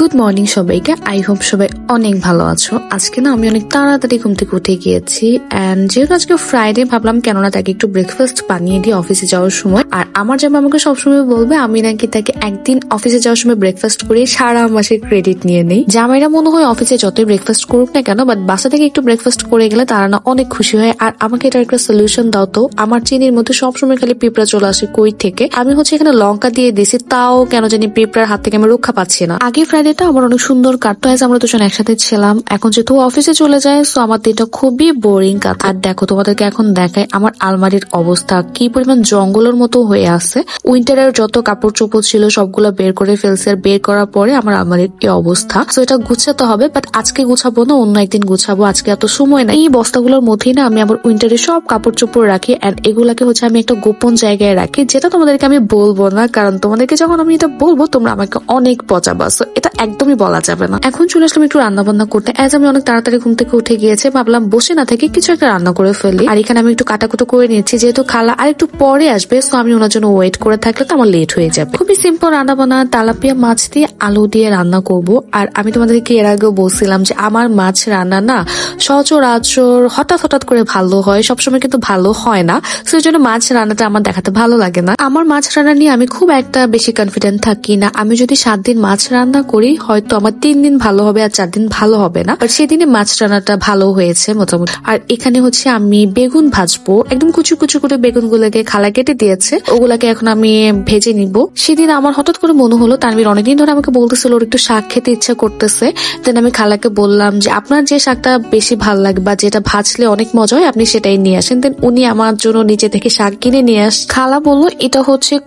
Good morning সবাইকে। I hope সবাই অনেক ভালো আছো। আজকে না আমি অনেক তাড়াতাড়ি ঘুম থেকে উঠে গিয়েছি এন্ড যেহেতু আজকে ফ্রাইডে ভাবলাম কেননা তাকে একটু ব্রেকফাস্ট বানিয়ে দিই অফিসে যাওয়ার সময়। আর আমার জামা আমাকে সবসময় বলবে আমি নাকি তাকে একদিন অফিসে যাওয়ার সময় ব্রেকফাস্ট করে সারা মাসের ক্রেডিট নিয়ে নেই। জামাইরা মনে হয় অফিসে যতই ব্রেকফাস্ট করুক না কেন, বাট বাসা থেকে একটু ব্রেকফাস্ট করে গেলে তারা না অনেক খুশি হয়। আর আমাকে এটার একটা সলিউশন দাও তো, আমার চিনির মধ্যে সবসময় খালি পিঁপড়া চলে আসে কই থেকে। আমি এখানে লঙ্কা দিয়ে দিছি, তাও কেন জানি পিঁপড়ার হাত থেকে আমি রক্ষা পাচ্ছি না। আগে ফ্রাইডেটা আমার অনেক সুন্দর কাটতো, আমরা দুজন একসাথে ছিলাম। এখন যেহেতু অফিসে চলে যায় সো আমার দিনটা খুবই বোরিং কাটে। আর দেখো তোমাদেরকে এখন দেখায় আমার আলমারির অবস্থা কি পরিমাণ জঙ্গলের মতো হয়ে আছে। উইন্টারের যত কাপড় চোপড় ছিল সবগুলো বের করে ফেলছে, আর বের করার পরে আমার আলমারির এই অবস্থা। তো এটা গুছাতে হবে, বাট আজকে গুছাবো না, অন্য একদিন গুছাবো, আজকে এত সময় না। এই বস্তাগুলোর মধ্যেই না আমি আমার উইন্টারের সব কাপড় চোপড় রাখি, এন্ড এগুলাকে আমি একটা গোপন জায়গায় রাখি, যেটা তোমাদেরকে আমি বলবো না, কারণ তোমাদেরকে যখন আমি এটা বলবো তোমরা আমাকে অনেক পচাবা। সো এটা একদমই বলা যাবে না। এখন চলে আসলাম একটু রান্না বান্না করতে। আমি অনেক তাড়াতাড়ি ঘুম থেকে উঠে গিয়েছে, ভাবলাম বসে না থেকে কিছু একটা রান্না করে ফেলি। আর এখানে আমি একটু কাটাকুটো করে নিচ্ছি, যেহেতু খালা আর একটু পরে আসবে সো আমি ওনার জন্য ওয়েট করে থাকলে তো আমার লেট হয়ে যাবে। খুবই সিম্পল রান্না বান্না, তেলাপিয়া মাছ দিয়ে আলু দিয়ে রান্না করব। আর আমি তোমাদেরকে এর আগেও বলছিলাম যে আমার মাছ রান্না না সচরাচর হঠাৎ করে ভালো হয়, সবসময় কিন্তু ভালো হয় না। সো এই জন্য মাছ রান্নাটা আমার দেখাতে ভালো লাগে না। আমার মাছ রান্না নিয়ে আমি খুব একটা বেশি কনফিডেন্ট থাকি না। আমি যদি 7 দিন মাছ রান্না করি হয়তো আমার 3 দিন ভালো হবে আর 4 দিন ভালো হবে না, বাট সেদিনে মাছ রান্নাটা ভালো হয়েছে মোটামুটি। আর এখানে আমি বেগুন ভাজবো, একদম কুচু কুচু করে বেগুন গুলাকে খালা কেটে দিয়েছে, ওগুলাকে এখন আমি ভেজে নিব। সেদিন আমার হঠাৎ করে মনে হলো তানভীর অনেকদিন ধরে আমাকে বলতেছিল ওর একটু শাক খেতে ইচ্ছা করতেছে। দেন আমি খালাকে বললাম যে আপনার যে শাকটা বেশি ভালো লাগে বা যেটা ভাজলে অনেক মজা হয় আপনি সেটাই নিয়ে আসেন। দেন উনি আমার জন্য নিচে থেকে শাক কিনে নিয়ে আস। খালা বললো এটা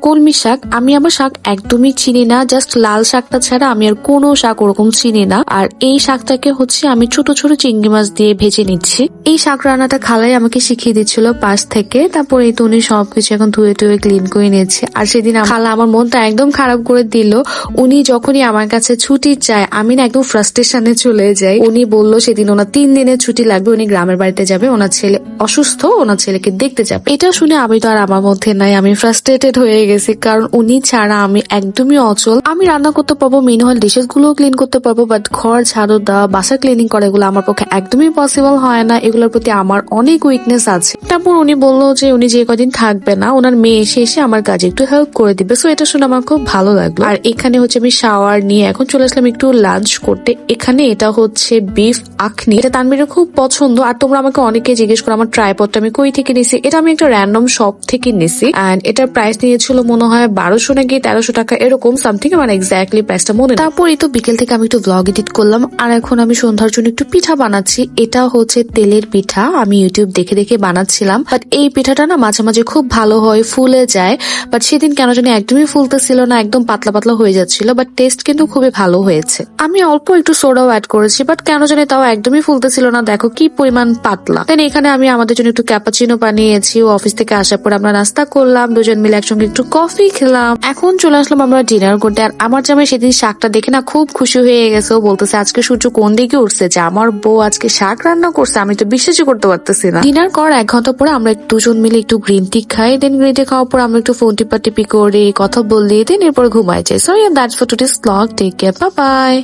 কলমি শাক। আমি আমার শাক একদমই চিনি না, জাস্ট লাল শাকটা ছাড়া আমি আর কোনো শাক ওরকম চিনি না। আর এই শাকটাকে আমি ছোট ছোট চিংড়ি মাছ দিয়ে ভেজে নিচ্ছি। এই শাক রান্নাটা খালাই আমাকে শিখিয়ে দিচ্ছিল পাশ থেকে। তারপরে এই তো উনি সবকিছু এখন ধুয়ে টুয়ে ক্লিন করে নিয়েছে। আর সেদিন খালা আমার মনটা একদম খারাপ করে দিল। উনি যখনই আমার কাছে ছুটি চায় আমি না একদম ফ্রাস্ট্রেশনে চলে যাই। উনি বললো সেদিন ওনার 3 দিনের ছুটি লাগবে, উনি গ্রামের বাড়িতে যাবে, ওনার ছেলে অসুস্থ, ওনার ছেলেকে দেখতে যাবে। এটা শুনে আমি তো আর আমার মধ্যে নাই, আমি ফ্রাস্ট্রেটেড হয়ে গেছি, কারণ উনি ছাড়া আমি একদমই অচল। আমি রান্না করতে পারবো, মিনিমাল ডিশেস গুলো ক্লিন করতে পারবো, বাট ঘর ঝাড়ু দেওয়া, বাসা ক্লিনিং করা এগুলো আমার পক্ষে একদমই পসিবল হয় না। এগুলোর প্রতি আমার অনেক উইকনেস আছে। তারপর উনি বললো যে উনি যে কদিন থাকবে না ওনার মেয়ে এসে আমার কাজে একটু হেল্প করে দিবে। সো এটা শুনে আমার খুব ভালো লাগলো। আর এখানে আমি শাওয়ার নিয়ে এখন চলে আসলাম একটু লাঞ্চ করতে। এখানে এটা বিফ আখনি, এটা তানভীরের খুব পছন্দ। আর তোমরা আমাকে অনেকে জিজ্ঞেস করো আমার ট্রাইপডটা আমি কই থেকে নিছি। এটা আমি একটা র্যান্ডম শপ থেকে নিছি, এন্ড এটার প্রাইস নিয়েছিল মনে হয় 1200 নাকি 1300 টাকা এরকম সামথিং, আমার এক্স্যাক্টলি প্রাইসটা মনে। তারপর এই তো বিকেল থেকে আমি একটু ব্লগ এডিট করলাম। আর এখন আমি সন্ধ্যার জন্য একটু পিঠা বানাচ্ছি। এটা তেলের পিঠা, আমি ইউটিউব দেখে দেখে বানাচ্ছিলাম। বাট এই পিঠাটা না মাঝে মাঝে খুব ভালো হয়, ফুলে যায়। বাট সেদিন কেন জানি একদমই ফুলতেছিল না, একদম পাতলা পাতলা হয়ে যাচ্ছিল। বাট টেস্ট কিন্তু খুবই ভালো হয়েছে। আমি অল্প একটু সোডাও অ্যাড করেছি, বাট কেন জানি তাও একদমই ফুলতেছিল না। দেখো কি পরিমাণ পাতলা। দেন এখানে আমি আমাদের জন্য একটু ক্যাপাচিনো বানিয়েছি। ও অফিস থেকে আসার পর আমরা নাস্তা করলাম, দুজন মিলে একসঙ্গে একটু কফি খেলাম। এখন চলে আসলাম আমরা ডিনার করতে। আর আমার জামাই সেদিন শাকটা দেখে না খুব খুশি হয়ে গেছে। ও বলতেছে আজকে সূর্য কোন দিকে উঠছে, যে আমার বউ আজকে শাক রান্না করছে, আমি তো বিশ্বাসই করতে পারতেছি না। ডিনার করার 1 ঘন্টা পরে আমরা দুজন মিলে একটু গ্রিন টি খাই। দেন গ্রিন টি খাওয়ার পর আমরা একটু ফোন টিপা টিপি করে কথা বললি, দেন এরপর ঘুমাই যাই। So that's for today's blog. Take care, bye by.